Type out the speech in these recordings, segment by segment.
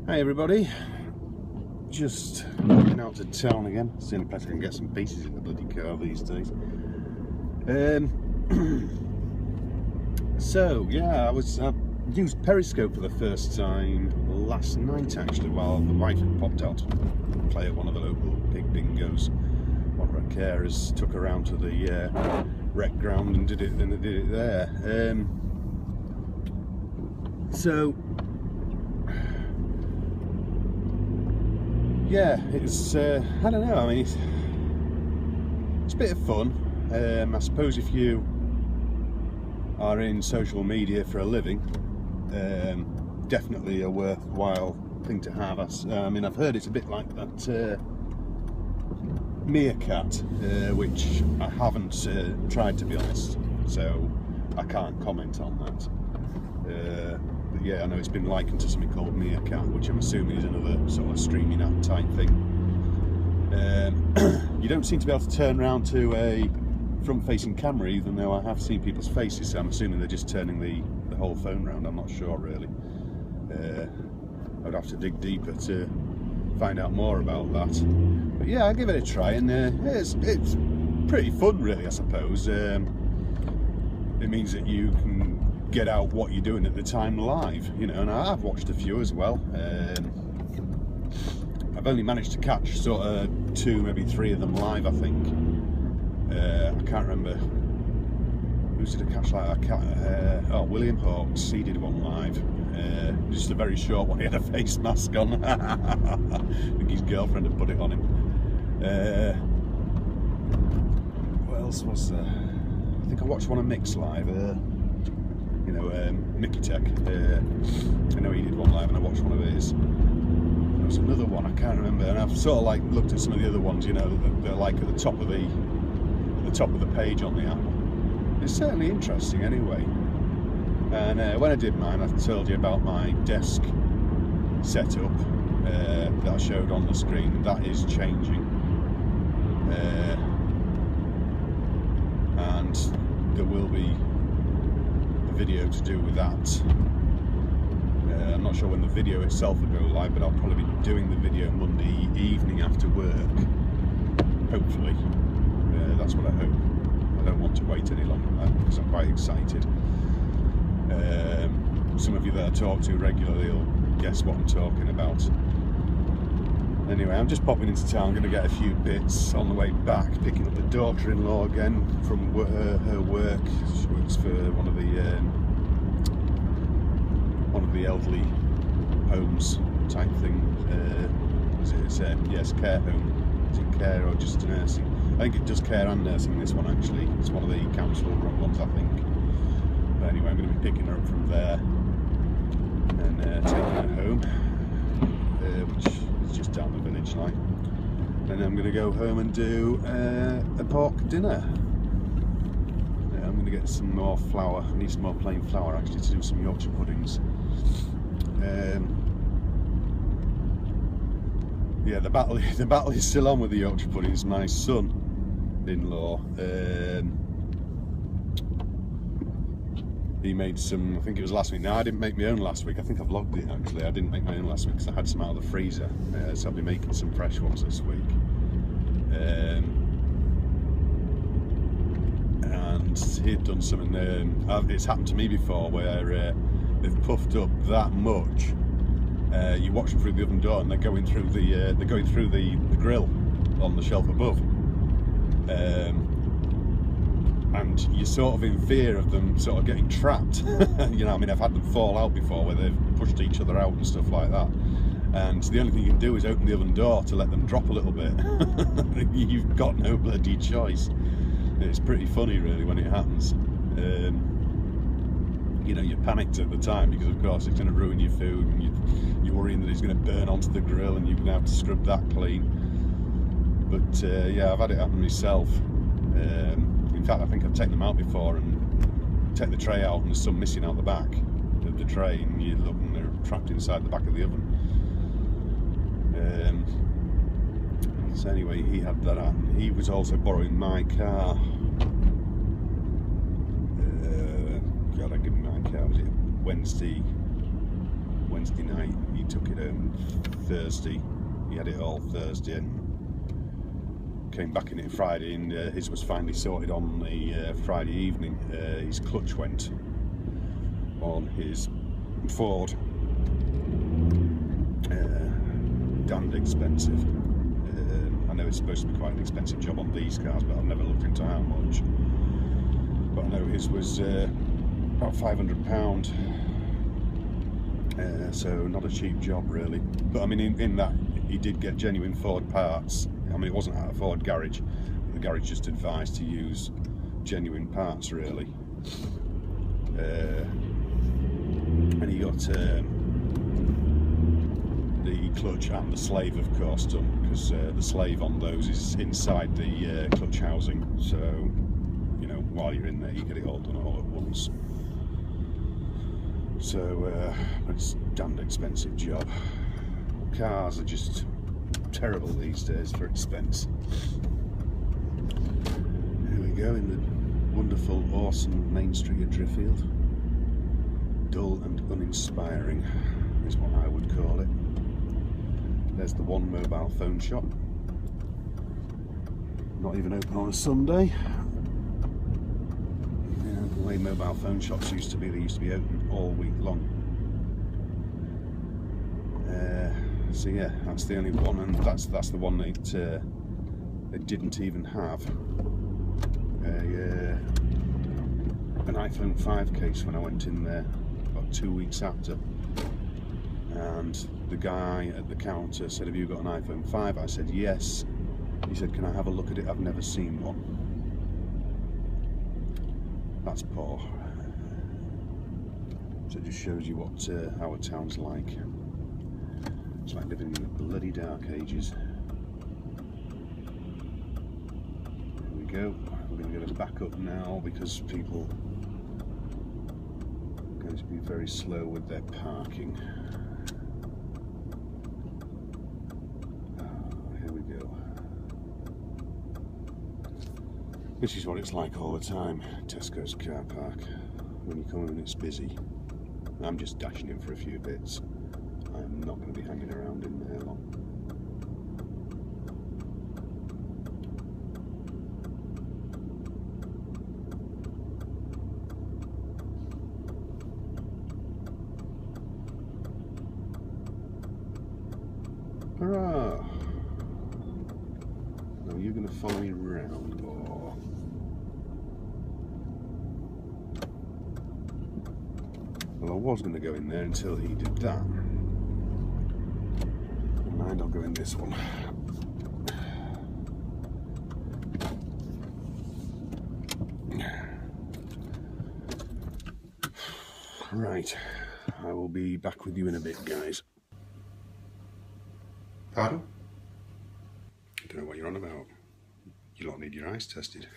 Hi everybody, just heading out to town again. It's the only place I can get some pieces in the bloody car these days. So yeah, I used Periscope for the first time last night actually, while the wife had popped out to play at one of the local pig bingos. One of her carers took her around to the rec ground and did it there. So yeah, it's I don't know, I mean it's a bit of fun. I suppose if you are in social media for a living, definitely a worthwhile thing to have. I mean, I've heard it's a bit like that meerkat, which I haven't tried, to be honest, so I can't comment on that. But yeah, I know it's been likened to something called meerkat, which I'm assuming is another sort of streaming app type thing. You don't seem to be able to turn around to a front-facing camera, even though I have seen people's faces, so I'm assuming they're just turning the whole phone round. I'm not sure really. I would have to dig deeper to find out more about that. But yeah, I'll give it a try, and it's pretty fun really, I suppose. It means that you can get out what you're doing at the time live, you know, and I've watched a few as well. I've only managed to catch sort of 2, maybe 3 of them live, I think. I can't remember who did I catch like that. Oh, William Hawks, he did one live. Just a very short one. He had a face mask on. I think his girlfriend had put it on him. What else was there? I think I watched one of Mick's live. You know, Mickey Tech. I know he did one live, and I watched one of his. There was another one I can't remember, and I've sort of like looked at some of the other ones. You know, they're like at the top of the page on the app. It's certainly interesting anyway. And when I did mine, I told you about my desk setup that I showed on the screen. That is changing, and there will be a video to do with that. I'm not sure when the video itself will go live, but I'll probably be doing the video Monday evening after work, hopefully. That's what I hope. I don't want to wait any longer than that, because I'm quite excited. Some of you that I talk to regularly will guess what I'm talking about. Anyway, I'm just popping into town. I'm going to get a few bits on the way back, picking up the daughter-in-law again from her work. She works for one of the elderly homes type thing. Yes, care home. Is it care or just nursing? I think it does care and nursing, this one actually. It's one of the council run ones, I think. But anyway, I'm going to be picking her up from there and taking her home, which is just down the village line. And then I'm going to go home and do a pork dinner. I'm going to get some more flour. I need some more plain flour actually to do some Yorkshire puddings. Yeah, the battle is still on with the Yorkshire puddings. My son-in-law, he made some, I think it was last week. No, I didn't make my own last week. I think I vlogged it actually. I didn't make my own last week because I had some out of the freezer. So I'll be making some fresh ones this week. And he'd done some, and it's happened to me before where they've puffed up that much. You watch them through the oven door, and they're going through the grill on the shelf above, and you're sort of in fear of them sort of getting trapped. You know, I mean, I've had them fall out before where they've pushed each other out and stuff like that. And the only thing you can do is open the oven door to let them drop a little bit. You've got no bloody choice. It's pretty funny, really, when it happens. You know, you're panicked at the time because of course it's going to ruin your food, and you're worrying that it's going to burn onto the grill and you're going to have to scrub that clean. But yeah, I've had it happen myself. In fact, I think I've taken them out before and take the tray out and there's some missing out the back of the tray, and you look and they're trapped inside the back of the oven. So anyway, he had that happen. He was also borrowing my car. God, I give him my car. Was it Wednesday Wednesday night. He took it home Thursday. He had it all Thursday and came back in it Friday, and his was finally sorted on the Friday evening. His clutch went on his Ford. Damned expensive. I know it's supposed to be quite an expensive job on these cars, but I've never looked into how much. But I know his was about £500. So not a cheap job really. But I mean, in that he did get genuine Ford parts. I mean, it wasn't at a Ford garage. The garage just advised to use genuine parts really. And he got the clutch and the slave, of course, done, because the slave on those is inside the clutch housing. So, you know, while you're in there, you get it all done all at once. So, it's a damned expensive job. Cars are just terrible these days for expense. Here we go in the wonderful, awesome main street of Driffield. Dull and uninspiring is what I would call it. There's the one mobile phone shop. Not even open on a Sunday. You know, the way mobile phone shops used to be, they used to be open all week long. So yeah, that's the only one, and that's the one that they didn't even have an iPhone 5 case when I went in there about 2 weeks after. And the guy at the counter said, "Have you got an iPhone 5? I said, "Yes." He said, "Can I have a look at it? I've never seen one." That's poor. So it just shows you what our town's like. It's like living in the bloody dark ages. There we go. We're going to get us back up now because people are going to be very slow with their parking. This is what it's like all the time, Tesco's car park. When you come in, it's busy. I'm just dashing in for a few bits. I'm not going to be hanging around in there long. Hurrah! Now you're going to follow me around, or... Well, I was going to go in there until he did that. Mind, I'll go in this one. Right, I will be back with you in a bit, guys. Pardon? I don't know what you're on about. You lot need your eyes tested.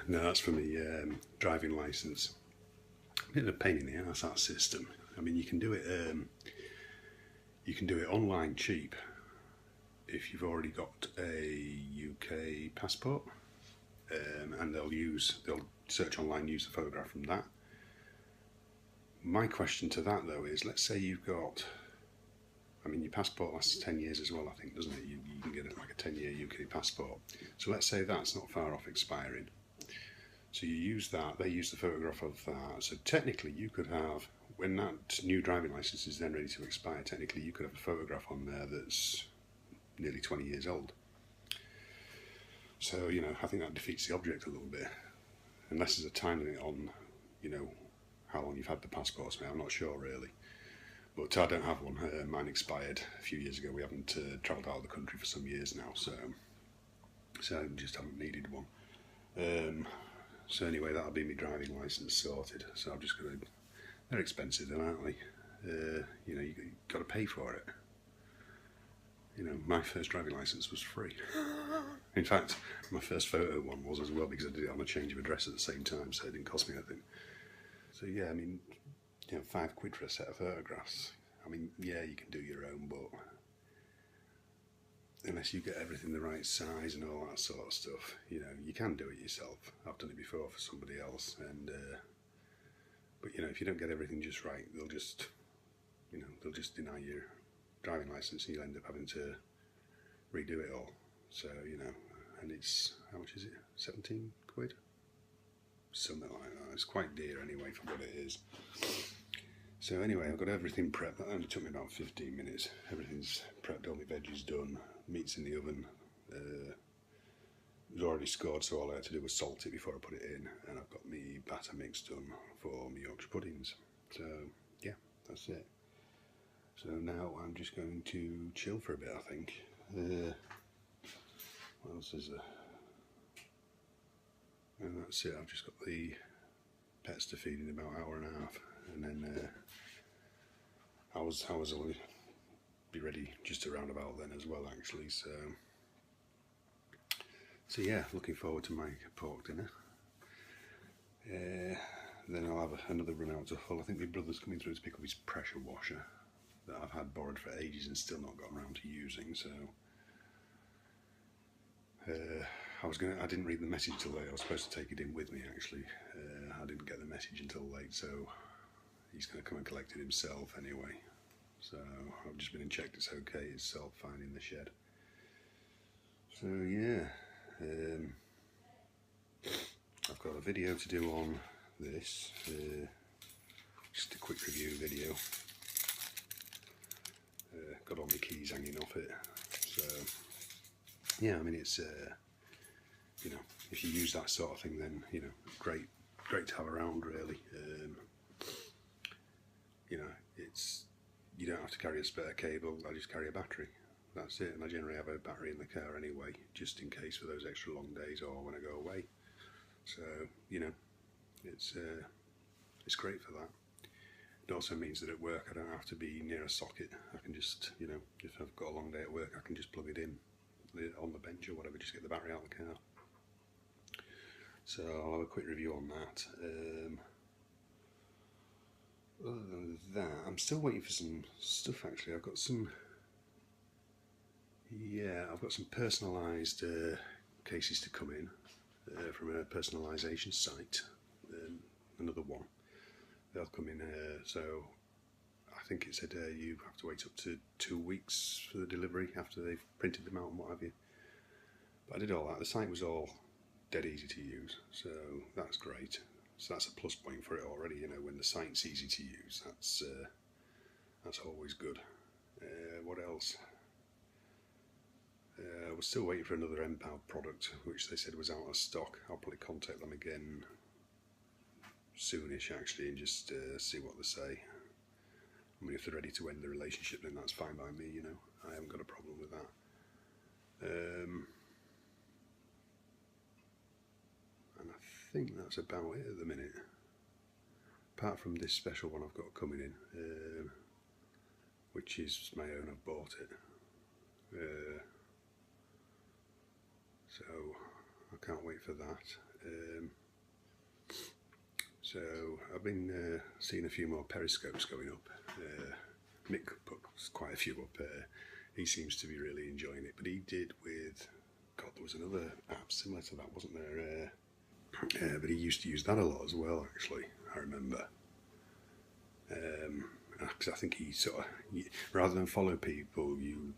No, that's for me driving licence. A bit of a pain in the ass, that system. I mean, you can do it online cheap if you've already got a UK passport, and they'll search online, use the photograph from that. My question to that though is, let's say you've got, I mean, your passport lasts 10 years as well, I think, doesn't it? You can get it like a 10-year UK passport. So let's say that's not far off expiring. So you use that, they use the photograph of that. So technically you could have, when that new driving licence is then ready to expire, technically you could have a photograph on there that's nearly 20 years old. So, you know, I think that defeats the object a little bit. Unless there's a time limit on, you know, how long you've had the passports. I'm not sure really. But I don't have one. Mine expired a few years ago. We haven't travelled out of the country for some years now, so I just haven't needed one. So anyway, that'll be my driving licence sorted. So I'm just going to... They're expensive though, aren't they? You know, you've got to pay for it. You know, my first driving licence was free. In fact, my first photo one was as well, because I did it on a change of address at the same time, so it didn't cost me anything. So yeah, I mean, you know, £5 for a set of photographs. I mean, yeah, you can do your own, but unless you get everything the right size and all that sort of stuff, you know, you can do it yourself. I've done it before for somebody else, and But you know, if you don't get everything just right, they'll just, you know, they'll just deny your driving license, and you'll end up having to redo it all. So you know, and it's, how much is it? 17 quid, something like that. It's quite dear anyway for what it is. So anyway, I've got everything prepped. That only took me about 15 minutes. Everything's prepped, all my veggies done, meat's in the oven. It was already scored, so all I had to do was salt it before I put it in, and I've got my batter mix done for my Yorkshire puddings. So yeah, that's it. So now I'm just going to chill for a bit, I think. What else is there? And that's it. I've just got the pets to feed in about an hour and a half, and then I was only be ready just around about then as well, actually. So yeah, looking forward to my pork dinner. Then I'll have another run out to Hull. I think my brother's coming through to pick up his pressure washer that I've had borrowed for ages and still not gotten around to using. So I didn't read the message till late. I was supposed to take it in with me, actually. I didn't get the message until late, so he's going to come and collect it himself anyway. So I've just been and checked it's okay. It's self-fine in the shed. So yeah. I've got a video to do on this, just a quick review video. Got all my keys hanging off it, so yeah, I mean, it's you know, if you use that sort of thing, then you know, great to have around, really. You know, you don't have to carry a spare cable. I just carry a battery. That's it, and I generally have a battery in the car anyway, just in case for those extra long days or when I go away. So you know, it's great for that. It also means that at work I don't have to be near a socket. I can just, you know, if I've got a long day at work, I can just plug it in on the bench or whatever, just get the battery out of the car. So I'll have a quick review on that. Other than that, I'm still waiting for some stuff, actually. I've got some personalised cases to come in from a personalisation site, another one. They'll come in, so I think it said you have to wait up to 2 weeks for the delivery after they've printed them out and what have you. But I did all that. The site was all dead easy to use, so that's great. So that's a plus point for it already, you know, when the site's easy to use. That's always good. What else? I was still waiting for another MPOW product, which they said was out of stock. I'll probably contact them again soonish, actually, and just see what they say. I mean, if they're ready to end the relationship, then that's fine by me, you know. I haven't got a problem with that. And I think that's about it at the minute. Apart from this special one I've got coming in, which is my own. I've bought it. So I can't wait for that. So I've been seeing a few more periscopes going up. Mick put quite a few up. He seems to be really enjoying it, but he did with, God, there was another app similar to that, wasn't there? But he used to use that a lot as well, actually, I remember. Because I think he sort of, rather than follow people, you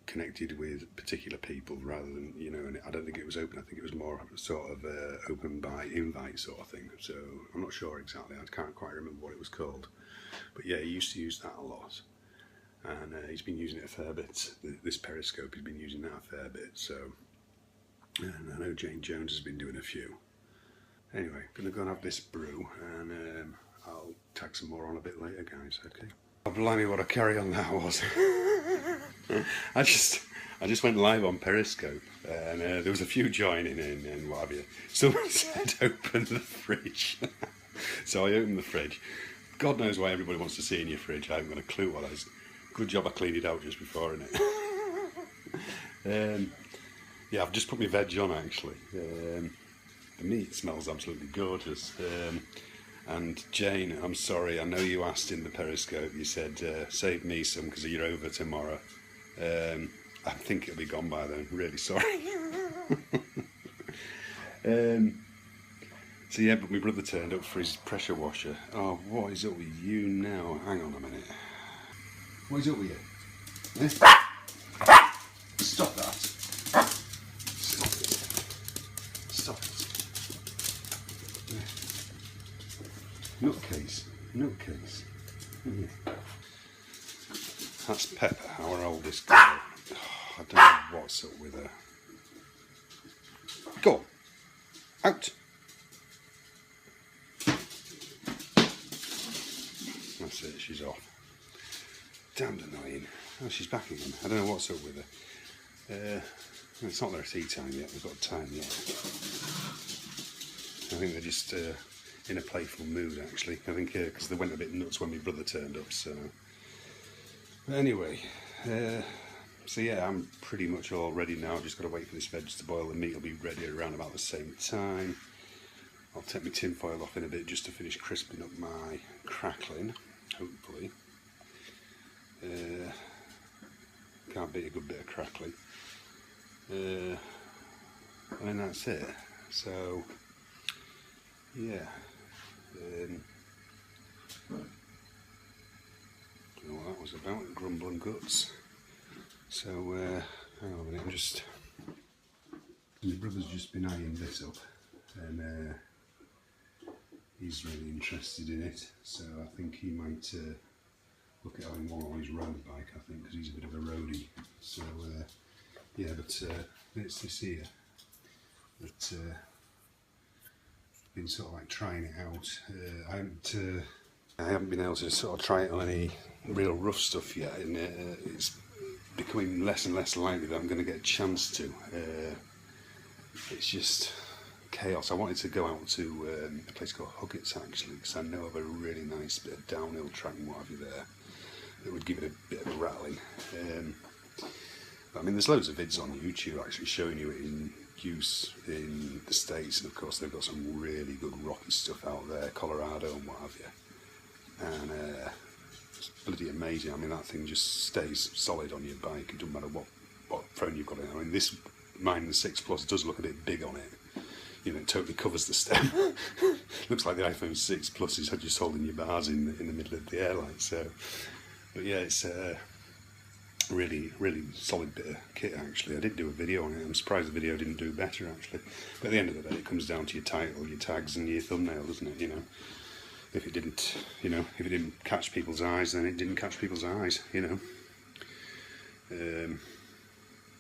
connected with particular people rather than, you know, and I don't think it was open. I think it was more sort of open by invite sort of thing. So I'm not sure exactly. I can't quite remember what it was called. But yeah, he used to use that a lot, and he's been using it a fair bit. This periscope, he's been using that a fair bit. So, and I know Jane Jones has been doing a few. Anyway, gonna go and have this brew, and I'll tag some more on a bit later, guys. Okay. Oh, blimey, what a carry on that was. I just went live on Periscope, and there was a few joining in and what have you. Someone said open the fridge. So I opened the fridge. God knows why everybody wants to see in your fridge. I haven't got a clue what that is. Good job I cleaned it out just before, innit? Yeah, I've just put my veg on, actually. The meat smells absolutely gorgeous. And Jane, I'm sorry, I know you asked in the Periscope, you said save me some because you're over tomorrow. I think it'll be gone by then, really sorry. So yeah, but my brother turned up for his pressure washer. Oh, what is up with you now? Hang on a minute. What is up with you? Eh? Stop that. Stop it. Stop it. Nutcase. Nutcase. Yeah. That's Pepper, our oldest girl. Oh, I don't know what's up with her. Go on. Out. That's it, she's off. Damned annoying. Oh, she's back again. I don't know what's up with her. It's not their tea time yet, we've got time yet. I think they're just in a playful mood actually. I think because they went a bit nuts when my brother turned up, so. But anyway, so yeah, I'm pretty much all ready now. I've just got to wait for this veg to boil. The meat will be ready around about the same time. I'll take my tin foil off in a bit just to finish crisping up my crackling, hopefully. Can't beat a good bit of crackling. And then that's it. So, yeah. Don't know what that was about, grumbling guts. So, hang on a minute, my brother's just been eyeing this up, and he's really interested in it, so I think he might look at having one on his road bike, I think, because he's a bit of a roadie. So, yeah, but it's this here that been sort of like trying it out. I haven't been able to sort of try it on any real rough stuff yet, and it's becoming less and less likely that I'm going to get a chance to. It's just chaos. I wanted to go out to a place called Huggets actually, because I know of a really nice bit of downhill track and what have you there that would give it a bit of a rattling. I mean, there's loads of vids on YouTube actually showing you it in use in the States, and of course they've got some really good rocky stuff out there, Colorado and what have you. And it's bloody amazing. I mean, that thing just stays solid on your bike. It doesn't matter what phone you've got in. I mean, this mine, the 6 Plus, does look a bit big on it. You know, it totally covers the stem. Looks like the iPhone 6 Plus is just holding your bars in the middle of the airline. So, but yeah, it's a really solid bit of kit actually. I did do a video on it. I'm surprised the video didn't do better actually. But at the end of the day, it comes down to your title, your tags, and your thumbnail, doesn't it? You know. If it didn't, if it didn't catch people's eyes, then it didn't catch people's eyes,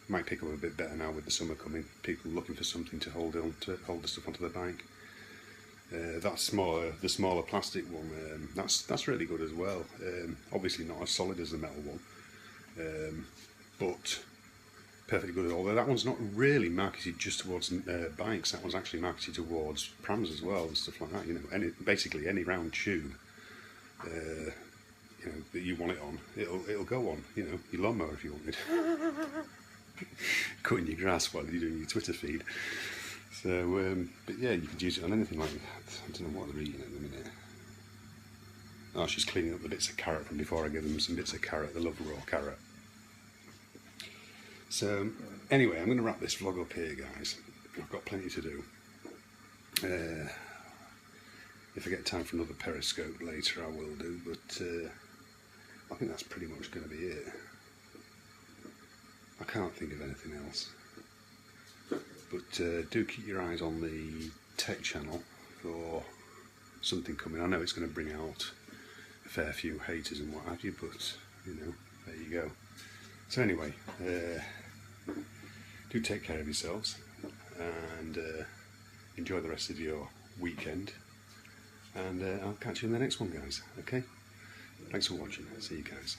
Might pick up a bit better now with the summer coming. People looking for something to hold the stuff onto their bike. The smaller plastic one, that's really good as well. Obviously not as solid as the metal one, but perfectly good. Although that one's not really marketed just towards bikes. That one's actually marketed towards prams as well and stuff like that. Basically any round tube, that you want it on, it'll go on. Your lawnmower if you wanted. Cutting your grass while you're doing your Twitter feed. So, but yeah, you could use it on anything like that. I don't know what they're eating at the minute. Oh, she's cleaning up the bits of carrot from before I give them some bits of carrot. They love raw carrot. So, anyway, I'm going to wrap this vlog up here, guys. I've got plenty to do. If I get time for another Periscope later, I will do, but I think that's pretty much going to be it. I can't think of anything else. But do keep your eyes on the tech channel for something coming. I know it's going to bring out a fair few haters and what have you, but, there you go. So anyway, do take care of yourselves and enjoy the rest of your weekend, and I'll catch you in the next one, guys. Okay, thanks for watching. See you guys.